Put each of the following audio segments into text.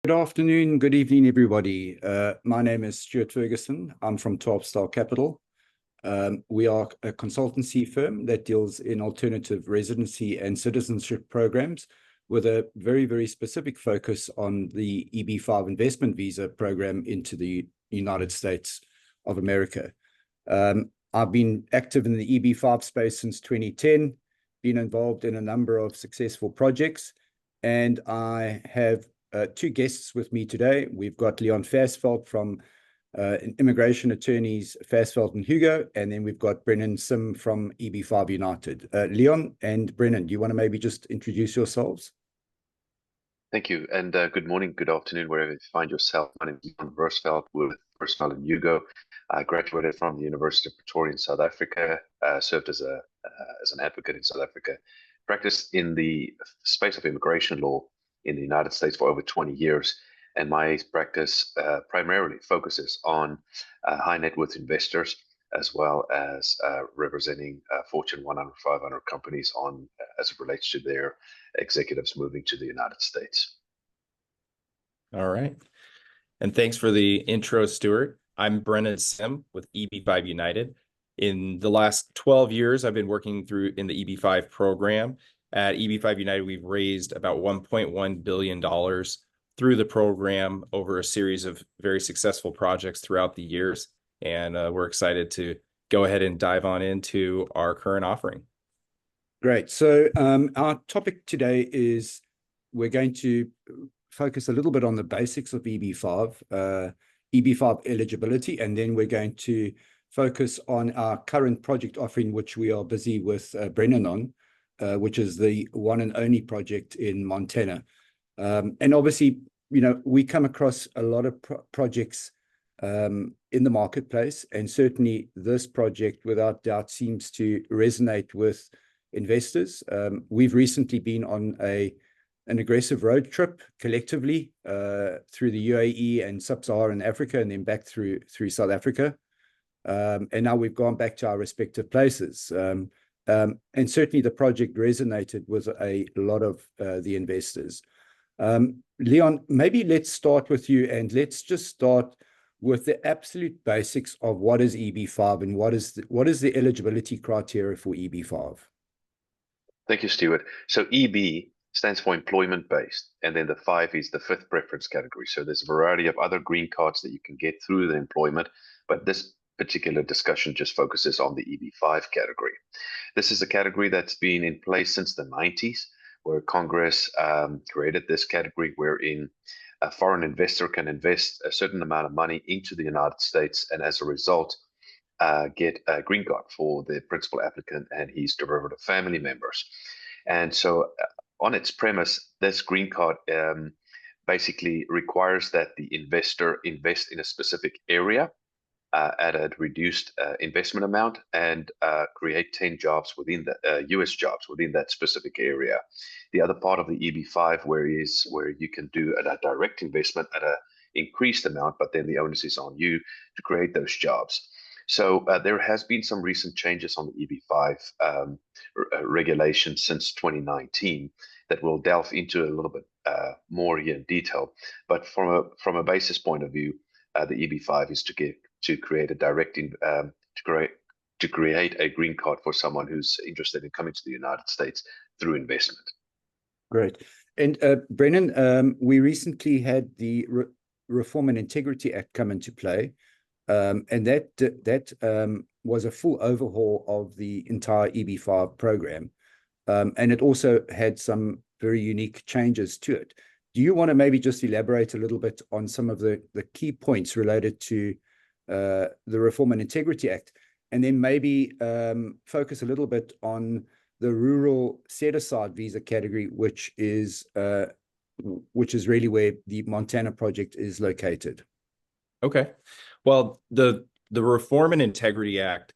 Good afternoon, good evening, everybody. My name is Stuart Ferguson. I'm from 12 Star Capital. We are a consultancy firm that deals in alternative residency and citizenship programs with a very, very specific focus on the EB-5 investment visa program into the United States of America. I've been active in the EB-5 space since 2010, been involved in a number of successful projects, and I have two guests with me today. We've got Leon Versfeld from immigration attorneys Versfeld and Hugo, and then we've got Brennan Sim from EB-5 United. Leon and Brennan, do you want to maybe just introduce yourselves? Thank you, and good morning, good afternoon, wherever you find yourself. My name is Leon Versfeld with Versfeld and Hugo. I graduated from the University of Pretoria in South Africa, served as an advocate in South Africa, practiced in the space of immigration law in the United States for over 20 years. And my practice primarily focuses on high net worth investors, as well as representing Fortune 100, 500 companies as it relates to their executives moving to the United States. All right. And thanks for the intro, Stuart. I'm Brennan Sim with EB-5 United. In the last 12 years, I've been working in the EB-5 program. At EB-5 United, we've raised about $1.1 billion through the program over a series of very successful projects throughout the years. And we're excited to go ahead and dive on into our current offering. Great. So our topic today is we're going to focus a little bit on the basics of EB-5, EB-5 eligibility, and then we're going to focus on our current project offering, which we are busy with Brennan on, which is the One&Only project in Montana. And obviously, you know, we come across a lot of projects in the marketplace, and certainly this project, without doubt, seems to resonate with investors. We've recently been on an aggressive road trip collectively through the UAE and Sub-Saharan Africa, and then back through South Africa. And now we've gone back to our respective places. And certainly the project resonated with a lot of the investors. Leon, maybe let's start with you, and let's just start with the absolute basics of what is EB-5 and what is the eligibility criteria for EB-5. Thank you, Stuart. So EB stands for employment-based, and then the 5 is the 5th preference category. So there's a variety of other green cards that you can get through the employment, but this particular discussion just focuses on the EB-5 category. This is a category that's been in place since the 90s, where Congress created this category wherein a foreign investor can invest a certain amount of money into the United States, and as a result, get a green card for the principal applicant and his derivative family members. And so on its premise, this green card basically requires that the investor invest in a specific area at a reduced investment amount and create 10 jobs within the US jobs within that specific area. The other part of the EB-5 where you can do a direct investment at an increased amount, but then the onus is on you to create those jobs. So there has been some recent changes on the EB-5 regulation since 2019 that we'll delve into a little bit more here in detail. But from a basis point of view, the EB-5 is to create a to create a green card for someone who's interested in coming to the United States through investment. Great. And Brennan, we recently had the Reform and Integrity Act come into play. And that was a full overhaul of the entire EB-5 program. And it also had some very unique changes to it. Do you want to maybe just elaborate a little bit on some of the key points related to the Reform and Integrity Act, and then maybe focus a little bit on the rural set-aside visa category, which is really where the Montana project is located? Okay. Well, the Reform and Integrity Act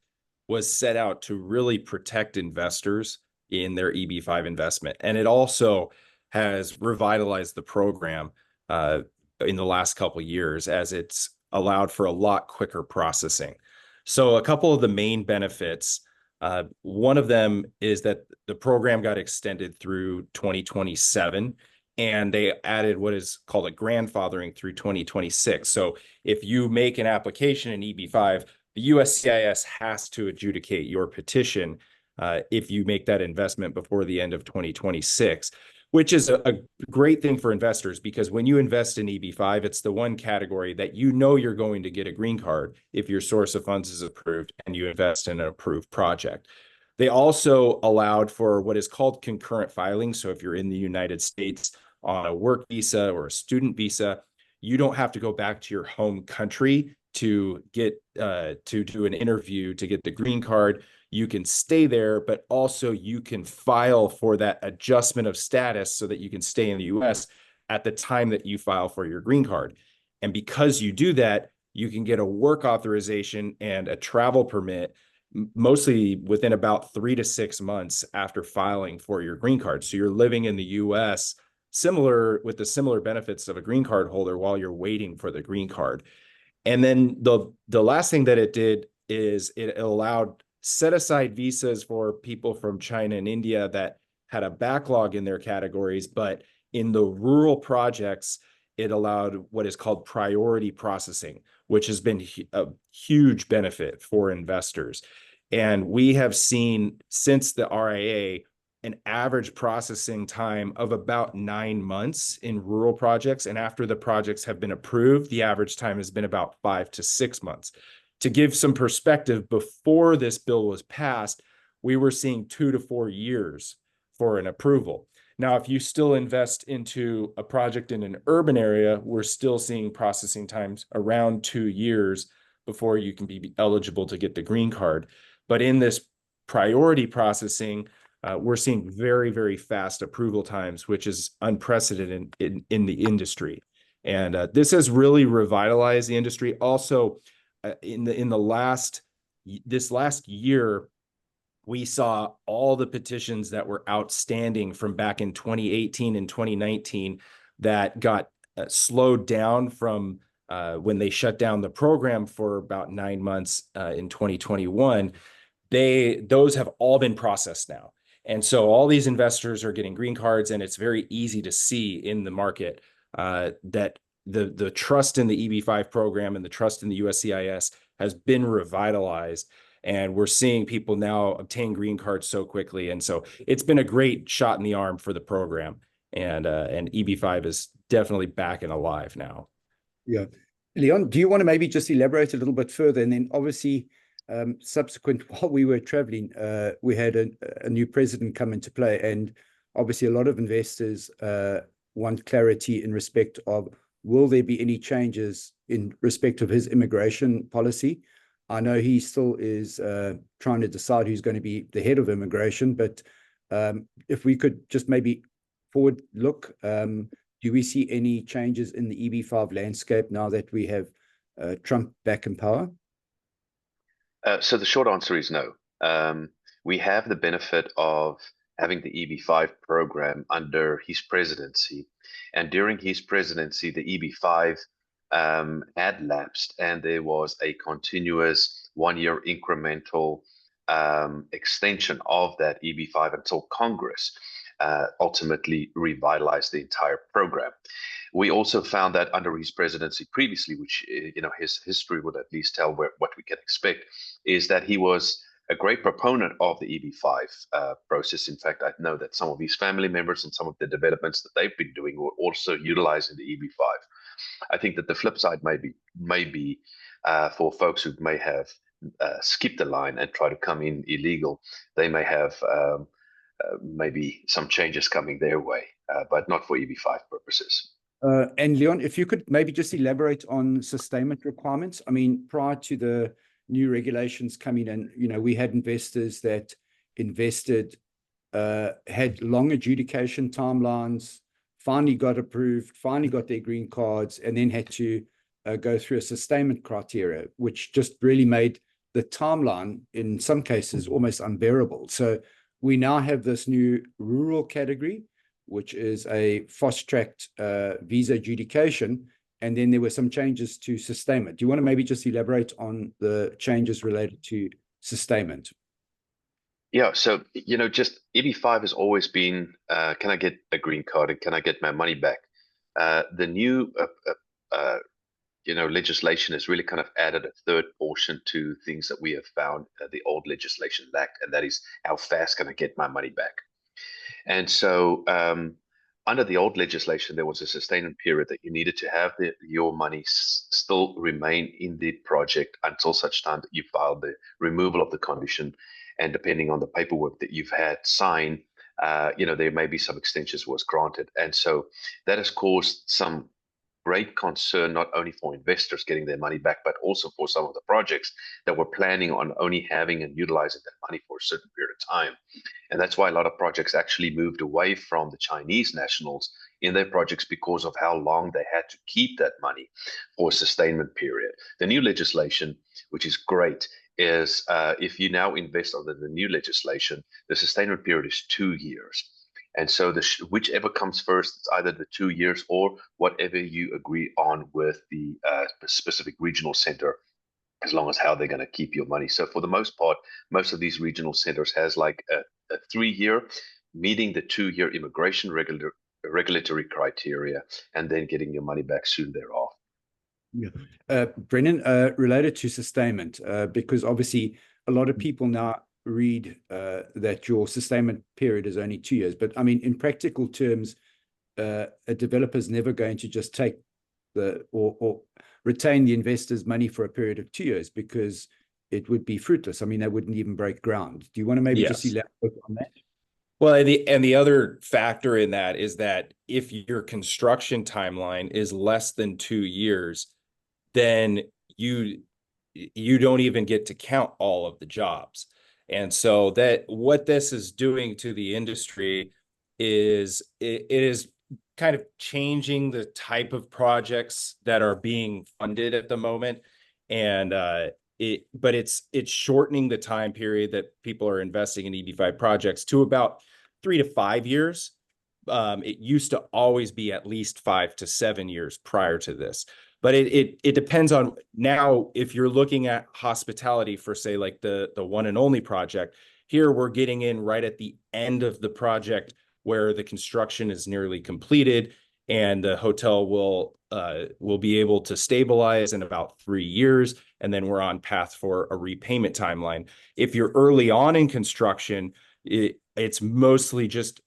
was set out to really protect investors in their EB-5 investment. And it also has revitalized the program in the last couple of years, as it's allowed for a lot quicker processing. So a couple of the main benefits, one of them is that the program got extended through 2027. and they added what is called a grandfathering through 2026. So if you make an application in EB-5, the USCIS has to adjudicate your petition if you make that investment before the end of 2026, which is a great thing for investors, because when you invest in EB-5, it's the one category that you know you're going to get a green card if your source of funds is approved and you invest in an approved project. They also allowed for what is called concurrent filing. So if you're in the United States on a work visa or a student visa, you don't have to go back to your home country to get to do an interview to get the green card. You can stay there, but also you can file for that adjustment of status so that you can stay in the US at the time that you file for your green card. And because you do that, you can get a work authorization and a travel permit mostly within about 3 to 6 months after filing for your green card. So you're living in the US with the similar benefits of a green card holder while you're waiting for the green card. And then the last thing that it did is it allowed set aside visas for people from China and India that had a backlog in their categories, but in the rural projects, it allowed what is called priority processing, which has been a huge benefit for investors. And we have seen since the RIA an average processing time of about 9 months in rural projects. And after the projects have been approved, the average time has been about 5 to 6 months. To give some perspective, before this bill was passed, we were seeing 2 to 4 years for an approval. Now, if you still invest into a project in an urban area, we're still seeing processing times around 2 years before you can be eligible to get the green card. But in this priority processing, we're seeing very, very fast approval times, which is unprecedented in the industry. And this has really revitalized the industry. Also, this last year, we saw all the petitions that were outstanding from back in 2018 and 2019 that got slowed down from when they shut down the program for about 9 months in 2021. Those have all been processed now. And so all these investors are getting green cards, and it's very easy to see in the market that the trust in the EB-5 program and the trust in the USCIS has been revitalized. And we're seeing people now obtain green cards so quickly. And so it's been a great shot in the arm for the program. And EB-5 is definitely back and alive now. Yeah. Leon, do you want to maybe just elaborate a little bit further? And then obviously, subsequent, while we were traveling, we had a new president come into play. And obviously, a lot of investors want clarity in respect of, will there be any changes in respect of his immigration policy? I know he still is trying to decide who's going to be the head of immigration, but if we could just maybe forward look, do we see any changes in the EB-5 landscape now that we have Trump back in power? So the short answer is no. We have the benefit of having the EB-5 program under his presidency. And during his presidency, the EB-5 had lapsed, and there was a continuous 1-year incremental extension of that EB-5 until Congress ultimately revitalized the entire program. We also found that under his presidency previously, which his history would at least tell what we can expect, is that he was a great proponent of the EB-5 process. In fact, I know that some of his family members and some of the developments that they've been doing were also utilizing the EB-5. I think that the flip side may be for folks who may have skipped the line and try to come in illegal, they may have maybe some changes coming their way, but not for EB-5 purposes. And Leon, if you could maybe just elaborate on sustainment requirements. I mean, prior to the new regulations coming in, we had investors that invested, had long adjudication timelines, finally got approved, finally got their green cards, and then had to go through a sustainment criteria, which just really made the timeline, in some cases, almost unbearable. So we now have this new rural category, which is a fast-tracked visa adjudication, and then there were some changes to sustainment. Do you want to maybe just elaborate on the changes related to sustainment? Yeah, so just EB-5 has always been, can I get a green card and can I get my money back? The new legislation has really kind of added a third portion to things that we have found the old legislation lacked, and that is how fast can I get my money back? And so, under the old legislation, there was a sustainment period that you needed to have your money still remain in the project until such time that you filed the removal of the condition. And depending on the paperwork that you've had signed, there may be some extensions was granted. And so that has caused some great concern, not only for investors getting their money back, but also for some of the projects that were planning on only having and utilizing that money for a certain period of time. And that's why a lot of projects actually moved away from the Chinese nationals in their projects because of how long they had to keep that money for a sustainment period. The new legislation, which is great, is if you now invest under the new legislation, the sustainment period is 2 years. And so whichever comes first, it's either the 2 years or whatever you agree on with the specific regional center, as long as how they're going to keep your money. So for the most part, most of these regional centers has like a 3 year, meeting the 2 year immigration regulatory criteria, and then getting your money back soon thereafter. Yeah. Brennan, related to sustainment, because obviously a lot of people now read that your sustainment period is only 2 years. But I mean, in practical terms, a developer's never going to just take or retain the investor's money for a period of 2 years, because it would be fruitless. I mean, they wouldn't even break ground. Do you want to maybe just elaborate on that? Well, and the other factor in that is that if your construction timeline is less than 2 years, then you don't even get to count all of the jobs. And so that what this is doing to the industry is it is kind of changing the type of projects that are being funded at the moment. And but it's shortening the time period that people are investing in EB-5 projects to about 3 to 5 years. It used to always be at least 5 to 7 years prior to this. But it depends on now. If you're looking at hospitality for, say, like the One&Only project, here we're getting in right at the end of the project where the construction is nearly completed, and the hotel will be able to stabilize in about 3 years, and then we're on path for a repayment timeline. If you're early on in construction, it's mostly just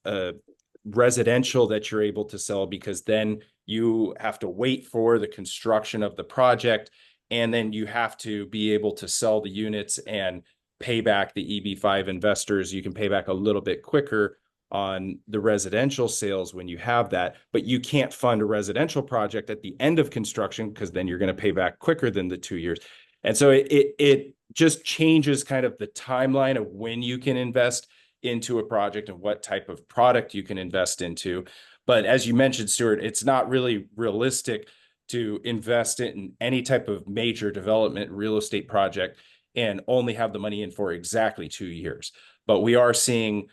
residential that you're able to sell, because then you have to wait for the construction of the project, and then you have to be able to sell the units and pay back the EB-5 investors. You can pay back a little bit quicker on the residential sales when you have that, but you can't fund a residential project at the end of construction, because then you're going to pay back quicker than the 2 years. And so it just changes kind of the timeline of when you can invest into a project and what type of product you can invest into. But as you mentioned, Stuart, it's not really realistic to invest in any type of major development real estate project and only have the money in for exactly 2 years. But we are seeing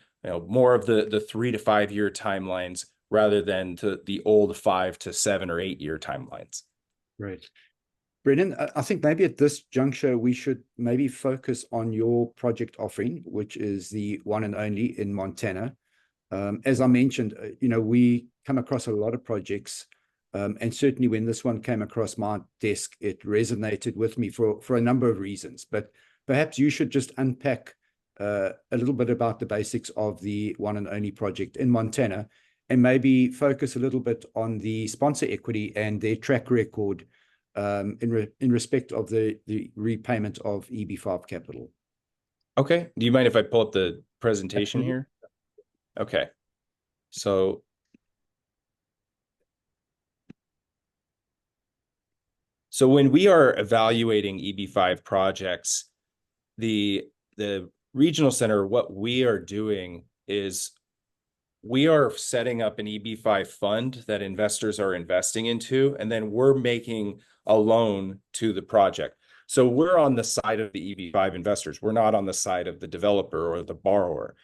more of the 3 to 5 year timelines rather than the old 5 to 7 or 8 year timelines. Right. Brennan, I think maybe at this juncture, we should maybe focus on your project offering, which is the One&Only in Montana. As I mentioned, we come across a lot of projects, and certainly when this one came across my desk, it resonated with me for a number of reasons. But perhaps you should just unpack a little bit about the basics of the One&Only project in Montana, and maybe focus a little bit on the sponsor equity and their track record in respect of the repayment of EB-5 capital. Okay. Do you mind if I pull up the presentation here? Okay. So when we are evaluating EB-5 projects, the regional center, what we are doing is we are setting up an EB-5 fund that investors are investing into, and then we're making a loan to the project. So we're on the side of the EB-5 investors. We're not on the side of the developer or the borrower.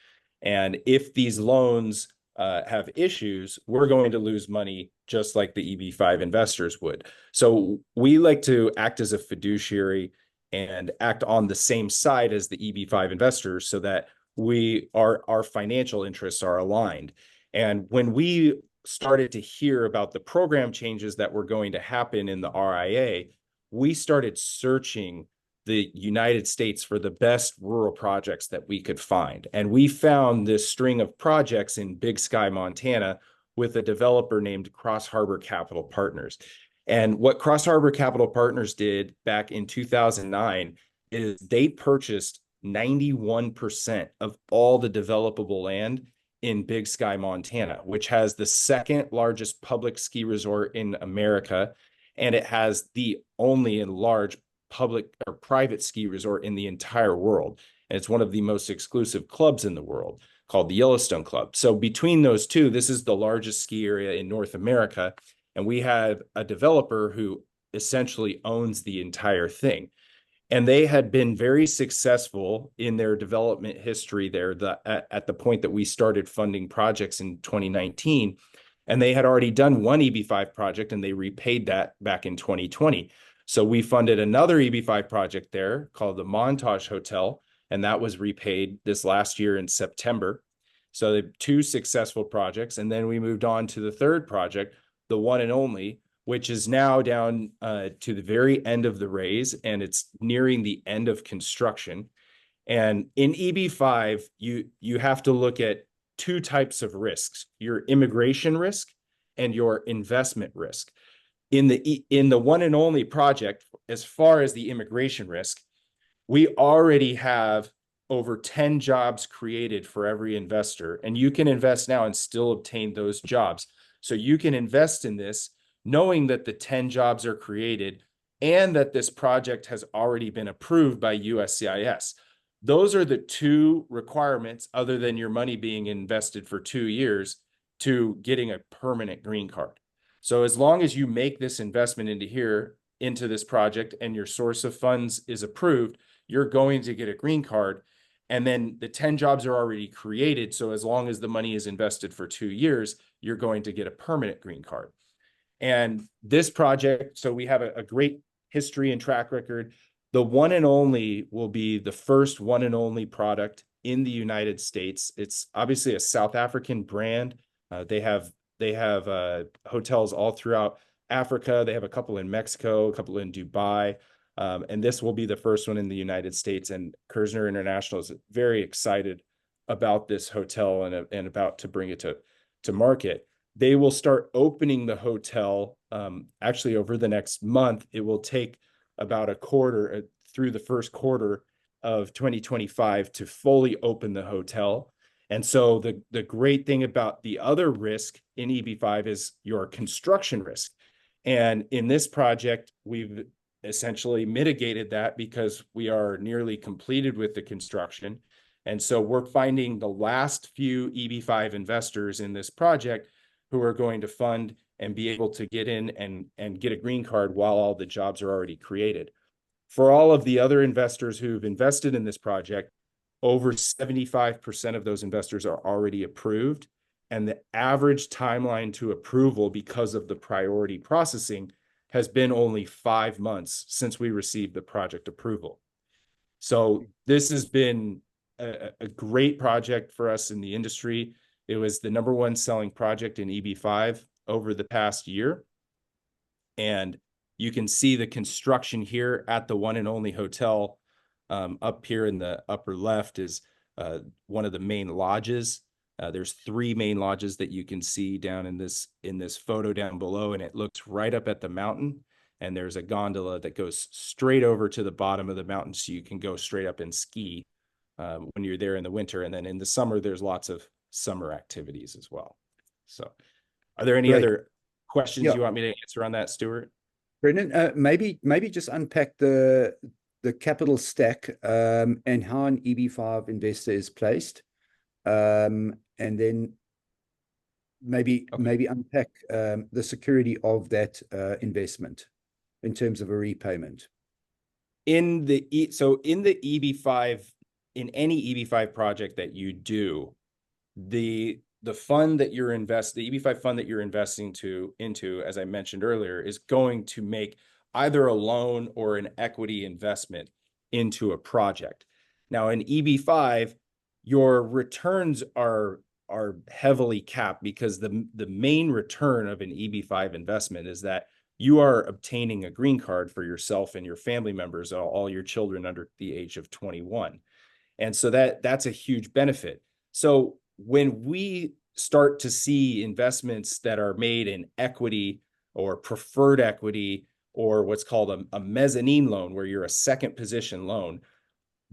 And if these loans have issues, we're going to lose money just like the EB-5 investors would. So we like to act as a fiduciary and act on the same side as the EB-5 investors, so that our financial interests are aligned. And when we started to hear about the program changes that were going to happen in the RIA, we started searching the United States for the best rural projects that we could find. And we found this string of projects in Big Sky, Montana, with a developer named Cross Harbor Capital Partners. And what Cross Harbor Capital Partners did back in 2009 is they purchased 91% of all the developable land in Big Sky, Montana, which has the second largest public ski resort in America. And it has the only and large public or private ski resort in the entire world. And it's one of the most exclusive clubs in the world, called the Yellowstone Club. So between those two, this is the largest ski area in North America. And we have a developer who essentially owns the entire thing. And they had been very successful in their development history there at the point that we started funding projects in 2019. And they had already done one EB-5 project, and they repaid that back in 2020. So we funded another EB-5 project there called the Montage Hotel, and that was repaid this last year in September. So the two successful projects. And then we moved on to the third project, the One&Only, which is now down to the very end of the raise, and it's nearing the end of construction. And in EB-5, you have to look at two types of risks: your immigration risk and your investment risk. In the One&Only project, as far as the immigration risk, we already have over 10 jobs created for every investor, and you can invest now and still obtain those jobs. So you can invest in this knowing that the 10 jobs are created and that this project has already been approved by USCIS. Those are the two requirements, other than your money being invested for 2 years, to getting a permanent green card. So as long as you make this investment into this project, and your source of funds is approved, you're going to get a green card. And then the 10 jobs are already created. So as long as the money is invested for 2 years, you're going to get a permanent green card. And this project, so we have a great history and track record. The One&Only will be the first One&Only product in the United States. It's obviously a South African brand. They have hotels all throughout Africa. They have a couple in Mexico, a couple in Dubai. And this will be the first one in the United States. And Kerzner International is very excited about this hotel and about to bring it to market. They will start opening the hotel actually over the next month. It will take about a quarter through the first quarter of 2025 to fully open the hotel. And so the great thing about the other risk in EB-5 is your construction risk. And in this project, we've essentially mitigated that because we are nearly completed with the construction. And so we're finding the last few EB-5 investors in this project who are going to fund and be able to get in and get a green card while all the jobs are already created. For all of the other investors who've invested in this project, over 75% of those investors are already approved. And the average timeline to approval, because of the priority processing, has been only 5 months since we received the project approval. So this has been a great project for us in the industry. It was the #1 selling project in EB-5 over the past year. And you can see the construction here at the One&Only Hotel. Up here in the upper left is one of the main lodges. There's 3 main lodges that you can see down in this photo down below, and it looks right up at the mountain. And there's a gondola that goes straight over to the bottom of the mountain, so you can go straight up and ski when you're there in the winter. And then in the summer, there's lots of summer activities as well. So are there any other questions you want me to answer on that, Stuart? Brendan, maybe just unpack the capital stack and how an EB-5 investor is placed, and then maybe unpack the security of that investment in terms of a repayment. In the EB-5, in any EB-5 project that you do, the fund that you're the EB-5 fund that you're investing into, as I mentioned earlier, is going to make either a loan or an equity investment into a project. Now, in EB-5, your returns are heavily capped, because the main return of an EB-5 investment is that you are obtaining a green card for yourself and your family members, all your children under the age of 21. And so that's a huge benefit. So when we start to see investments that are made in equity or preferred equity, or what's called a mezzanine loan, where you're a second position loan,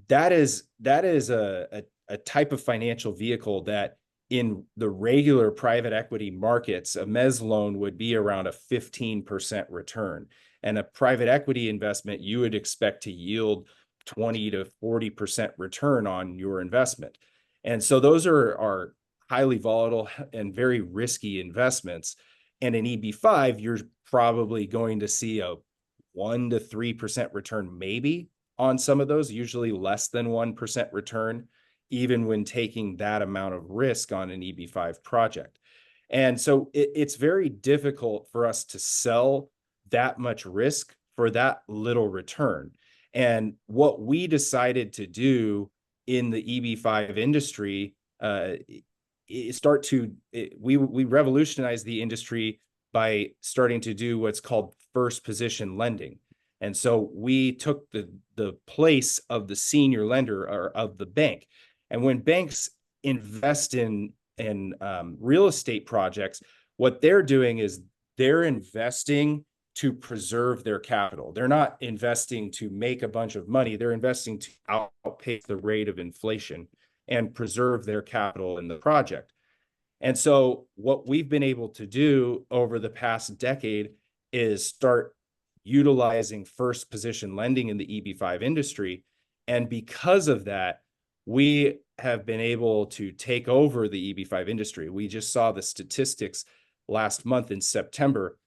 that is a type of financial vehicle that in the regular private equity markets, a mezz loan would be around a 15% return. And a private equity investment, you would expect to yield 20 to 40% return on your investment. And so those are highly volatile and very risky investments. And in EB-5, you're probably going to see a 1 to 3% return, maybe, on some of those, usually less than 1% return, even when taking that amount of risk on an EB-5 project. And so it's very difficult for us to sell that much risk for that little return. And what we decided to do in the EB-5 industry we revolutionized the industry by starting to do what's called first position lending. And so we took the place of the senior lender, or of the bank. And when banks invest in real estate projects, what they're doing is they're investing to preserve their capital. They're not investing to make a bunch of money. They're investing to outpace the rate of inflation and preserve their capital in the project. And so what we've been able to do over the past decade is start utilizing first position lending in the EB-5 industry. And because of that, we have been able to take over the EB-5 industry. We just saw the statistics last month in September.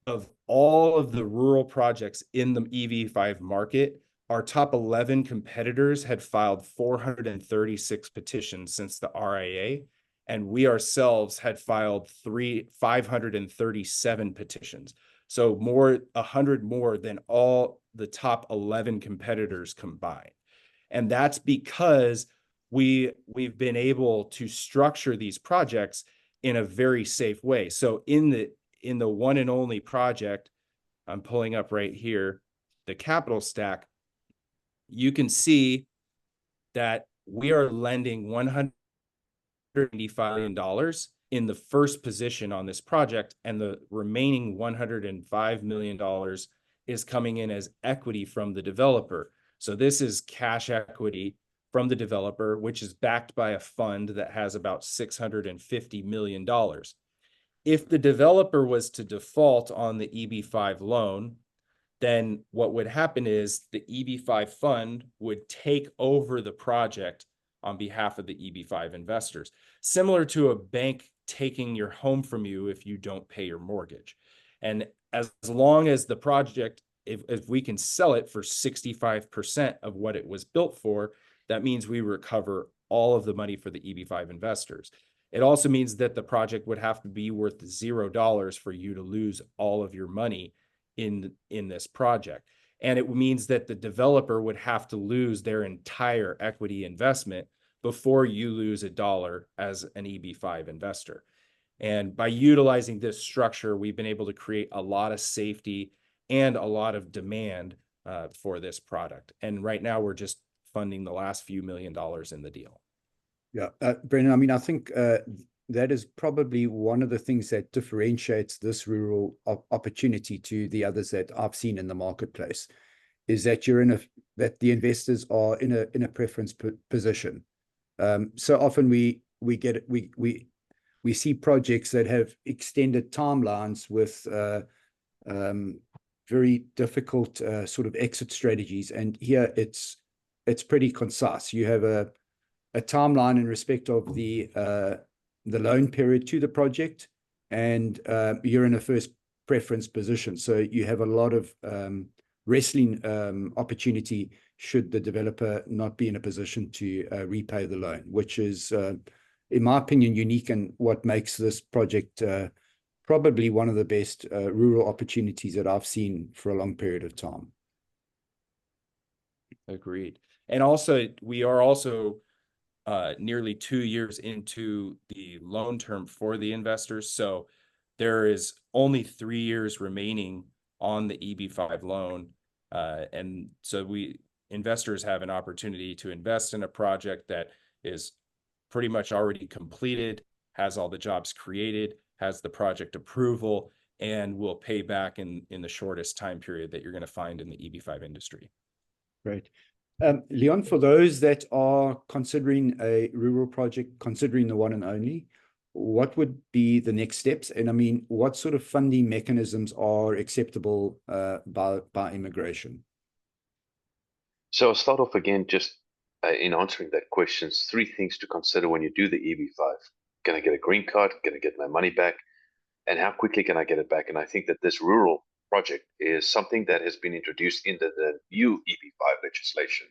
Of all of the rural projects in the EB-5 market, our top 11 competitors had filed 436 petitions since the RIA, and we ourselves had filed 537 petitions. So 100 more than all the top 11 competitors combined. And that's because we've been able to structure these projects in a very safe way. So in the One&Only project, I'm pulling up right here, the capital stack, you can see that we are lending $195 million in the first position on this project, and the remaining $105 million is coming in as equity from the developer. So this is cash equity from the developer, which is backed by a fund that has about $650 million. If the developer was to default on the EB-5 loan, then what would happen is the EB-5 fund would take over the project on behalf of the EB-5 investors, similar to a bank taking your home from you if you don't pay your mortgage. And as long as the project, if we can sell it for 65% of what it was built for, that means we recover all of the money for the EB-5 investors. It also means that the project would have to be worth $0 for you to lose all of your money in this project. And it means that the developer would have to lose their entire equity investment before you lose $1 as an EB-5 investor. And by utilizing this structure, we've been able to create a lot of safety and a lot of demand for this product. And right now we're just funding the last few $1 million in the deal. Yeah, Brendan, I mean, I think that is probably one of the things that differentiates this rural opportunity to the others that I've seen in the marketplace, is that that the investors are in a preference position. So often we see projects that have extended timelines with very difficult sort of exit strategies, and here it's pretty concise. You have a timeline in respect of the loan period to the project, and you're in a first preference position. So you have a lot of wrestling opportunity should the developer not be in a position to repay the loan, which is, in my opinion, unique, and what makes this project probably one of the best rural opportunities that I've seen for a long period of time. Agreed. And also, we are also nearly 2 years into the loan term for the investors. So there is only 3 years remaining on the EB-5 loan. And so investors have an opportunity to invest in a project that is pretty much already completed, has all the jobs created, has the project approval, and will pay back in the shortest time period that you're going to find in the EB-5 industry. Great. Leon, for those that are considering a rural project, considering the One&Only, what would be the next steps? And I mean, what sort of funding mechanisms are acceptable by immigration? So I'll start off again just in answering that question. 3 things to consider when you do the EB-5. Can I get a green card? Can I get my money back? And how quickly can I get it back? And I think that this rural project is something that has been introduced into the new EB-5 legislation.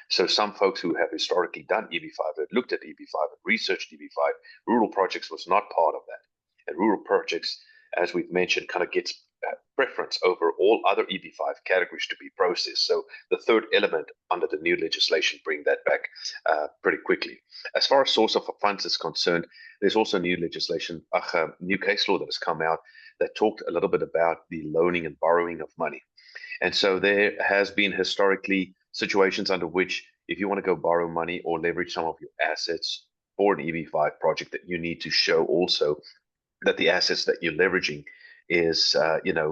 So some folks who have historically done EB-5, have looked at EB-5 and researched EB-5, rural projects was not part of that. And rural projects, as we've mentioned, kind of gets preference over all other EB-5 categories to be processed. So the third element under the new legislation bring that back pretty quickly. As far as source of funds is concerned, there's also new legislation, new case law that has come out that talked a little bit about the loaning and borrowing of money. And so there has been historically situations under which if you want to go borrow money or leverage some of your assets for an EB-5 project, that you need to show also that the assets that you're leveraging is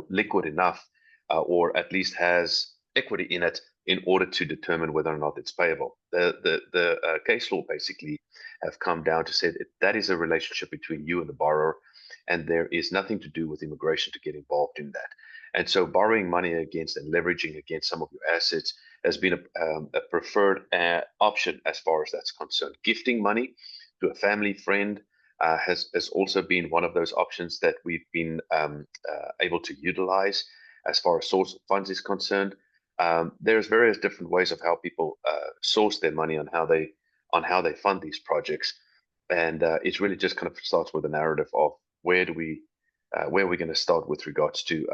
liquid enough or at least has equity in it in order to determine whether or not it's payable. The case law basically have come down to say that is a relationship between you and the borrower, and there is nothing to do with immigration to get involved in that. And so borrowing money against and leveraging against some of your assets has been a preferred option as far as that's concerned. Gifting money to a family friend has also been one of those options that we've been able to utilize as far as source of funds is concerned. There's various different ways of how people source their money on how they fund these projects, and it's really just kind of starts with a narrative of where we're going to start with regards to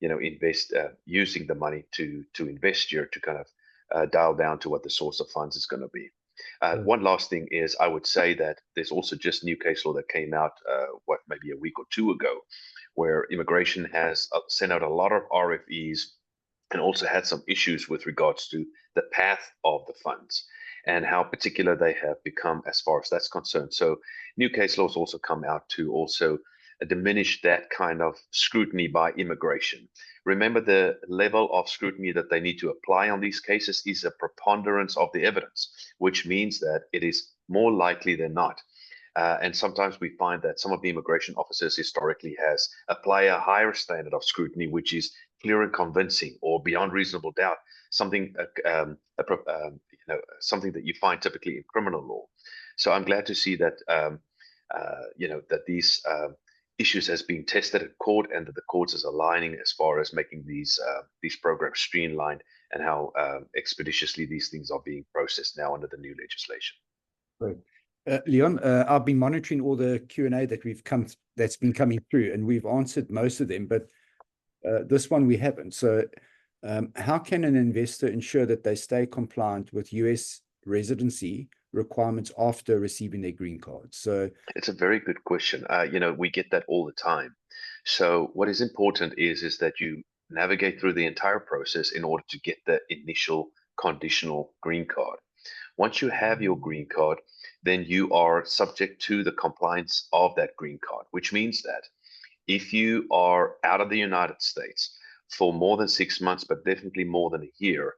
invest using the money to invest here to kind of dial down to what the source of funds is going to be. One last thing is I would say that there's also just new case law that came out maybe a week or 2 ago, where immigration has sent out a lot of RFEs and also had some issues with regards to the path of the funds and how particular they have become as far as that's concerned. So new case laws also come out to also diminish that kind of scrutiny by immigration. Remember, the level of scrutiny that they need to apply on these cases is a preponderance of the evidence, which means that it is more likely than not. And sometimes we find that some of the immigration officers historically has apply a higher standard of scrutiny, which is clear and convincing or beyond reasonable doubt, something something that you find typically in criminal law. So I'm glad to see that that these issues has been tested at court and that the courts is aligning as far as making these programs streamlined and how expeditiously these things are being processed now under the new legislation. Right. Leon, I've been monitoring all the Q&A that's been coming through, and we've answered most of them, but this one we haven't. So how can an investor ensure that they stay compliant with US residency requirements after receiving their green card? So it's a very good question. We get that all the time. So what is important is that you navigate through the entire process in order to get the initial conditional green card. Once you have your green card, then you are subject to the compliance of that green card, which means that if you are out of the United States for more than 6 months, but definitely more than a year,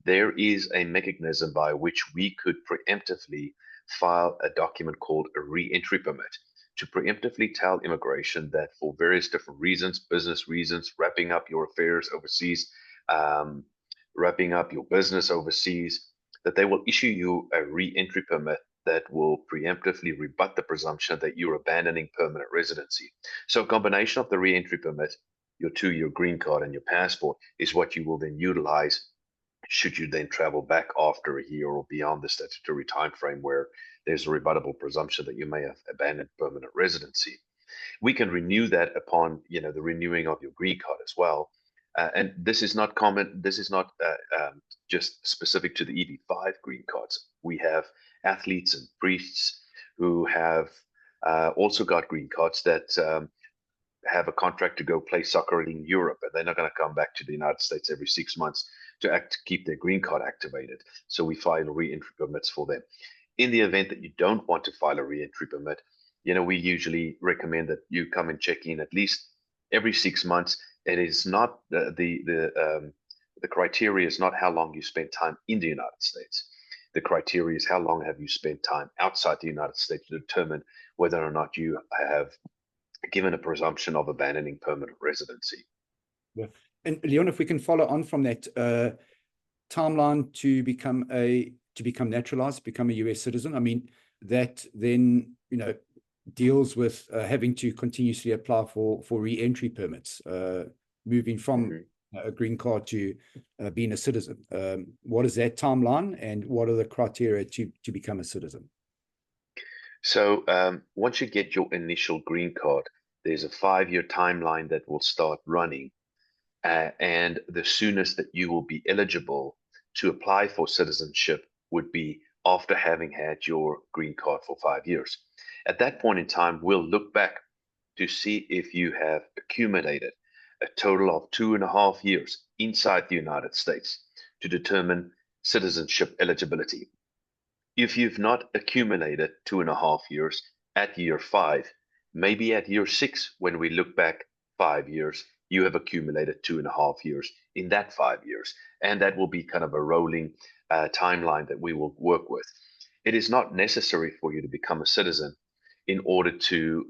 there is a mechanism by which we could preemptively file a document called a re-entry permit to preemptively tell immigration that for various different reasons, business reasons, wrapping up your affairs overseas, wrapping up your business overseas, that they will issue you a re-entry permit that will preemptively rebut the presumption that you're abandoning permanent residency. So a combination of the re-entry permit, your 2-year green card, and your passport is what you will then utilize should you then travel back after a year or beyond the statutory time frame where there's a rebuttable presumption that you may have abandoned permanent residency. We can renew that upon the renewing of your green card as well. And this is not common. This is not just specific to the EB-5 green cards. We have athletes and priests who have also got green cards that have a contract to go play soccer in Europe, and they're not going to come back to the United States every 6 months to keep their green card activated. So we file re-entry permits for them. In the event that you don't want to file a re-entry permit, we usually recommend that you come and check in at least every 6 months. It is not the criteria is not how long you spend time in the United States. The criteria is how long have you spent time outside the United States to determine whether or not you have given a presumption of abandoning permanent residency. Yeah. And Leon, if we can follow on from that timeline to become naturalized, become a US citizen, I mean, that then, deals with having to continuously apply for re-entry permits, moving from a green card to being a citizen. What is that timeline, and what are the criteria to become a citizen? So once you get your initial green card, there's a 5-year timeline that will start running. And the soonest that you will be eligible to apply for citizenship would be after having had your green card for 5 years. At that point in time, we'll look back to see if you have accumulated a total of 2.5 years inside the United States to determine citizenship eligibility. If you've not accumulated 2.5 years at year 5, maybe at year 6, when we look back 5 years, you have accumulated 2.5 years in that 5 years. And that will be kind of a rolling timeline that we will work with. It is not necessary for you to become a citizen in order to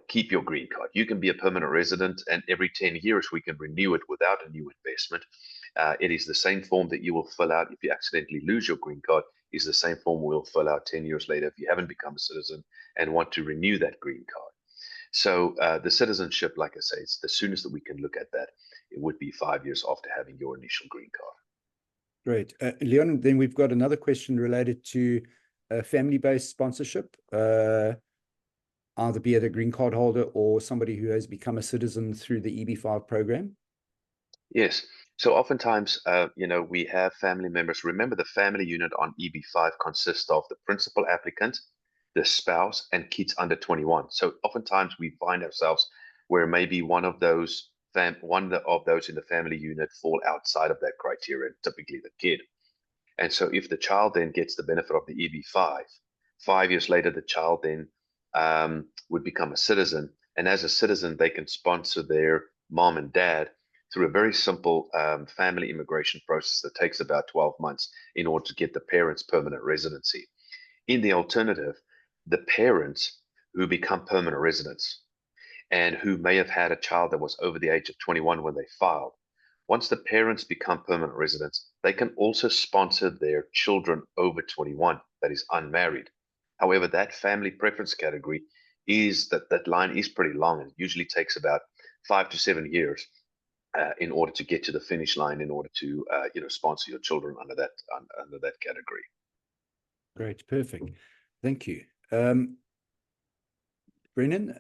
keep your green card. You can be a permanent resident, and every 10 years we can renew it without a new investment. It is the same form that you will fill out if you accidentally lose your green card, is the same form we'll fill out 10 years later if you haven't become a citizen and want to renew that green card. So the citizenship, like I say, it's the soonest that we can look at that. It would be 5 years after having your initial green card. Great. Leon, then we've got another question related to family-based sponsorship, either be it a green card holder or somebody who has become a citizen through the EB-5 program. Yes. So oftentimes, we have family members. Remember, the family unit on EB-5 consists of the principal applicant, the spouse, and kids under 21. So oftentimes we find ourselves where maybe one of those in the family unit fall outside of that criteria, typically the kid. And so if the child then gets the benefit of the EB-5, 5 years later, the child then would become a citizen. And as a citizen, they can sponsor their mom and dad through a very simple family immigration process that takes about 12 months in order to get the parents' permanent residency. In the alternative, the parents who become permanent residents and who may have had a child that was over the age of 21 when they filed, once the parents become permanent residents, they can also sponsor their children over 21 that is unmarried. However, that family preference category is that line is pretty long, and usually takes about 5 to 7 years in order to get to the finish line, in order to sponsor your children under that category. Great, perfect. Thank you. Brennan,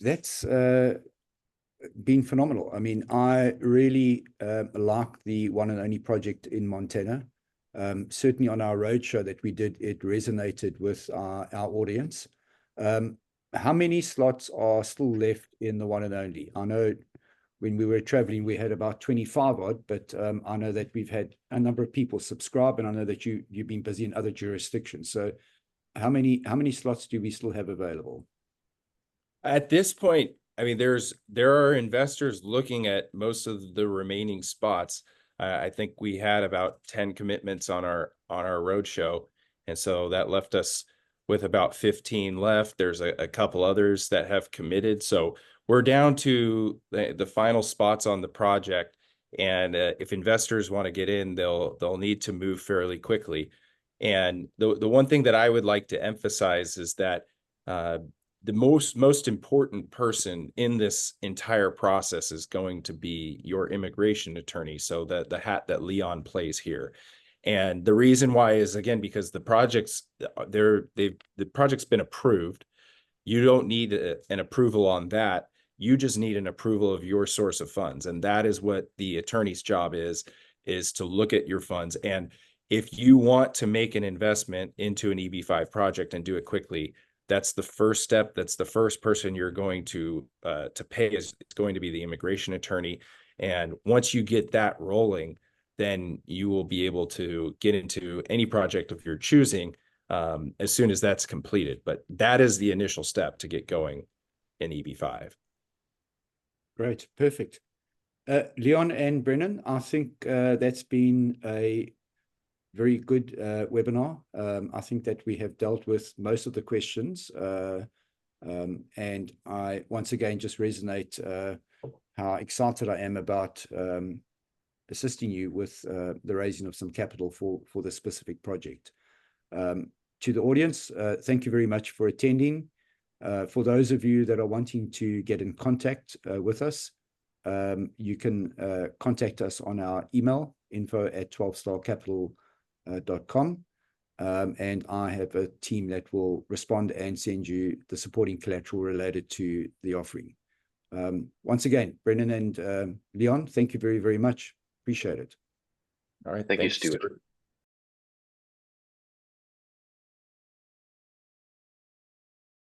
that's been phenomenal. I mean, I really like the One&Only project in Montana. Certainly on our roadshow that we did, it resonated with our audience. How many slots are still left in the One&Only? I know when we were traveling, we had about 25 odd, but I know that we've had a number of people subscribe, and I know that you've been busy in other jurisdictions. So how many slots do we still have available? At this point, I mean, there are investors looking at most of the remaining spots. I think we had about 10 commitments on our roadshow, and so that left us with about 15 left. There's a couple others that have committed, so we're down to the final spots on the project. And if investors want to get in, they'll need to move fairly quickly. And the one thing that I would like to emphasize is that the most important person in this entire process is going to be your immigration attorney. So the hat that Leon plays here. And the reason why is, again, because the project's been approved. You don't need an approval on that. You just need an approval of your source of funds. And that is what the attorney's job is to look at your funds. And if you want to make an investment into an EB-5 project and do it quickly, that's the first step. That's the first person you're going to pay is going to be the immigration attorney. And once you get that rolling, then you will be able to get into any project of your choosing as soon as that's completed. But that is the initial step to get going in EB-5. Great, perfect. Leon and Brennan, I think that's been a very good webinar. I think that we have dealt with most of the questions. And I, once again, just resonate how excited I am about assisting you with the raising of some capital for this specific project. To the audience, thank you very much for attending. For those of you that are wanting to get in contact with us, you can contact us on our email, info@12starcapital.com. And I have a team that will respond and send you the supporting collateral related to the offering. Once again, Brennan and Leon, thank you very, very much. Appreciate it. All right. Thank you, Thanks, Stuart.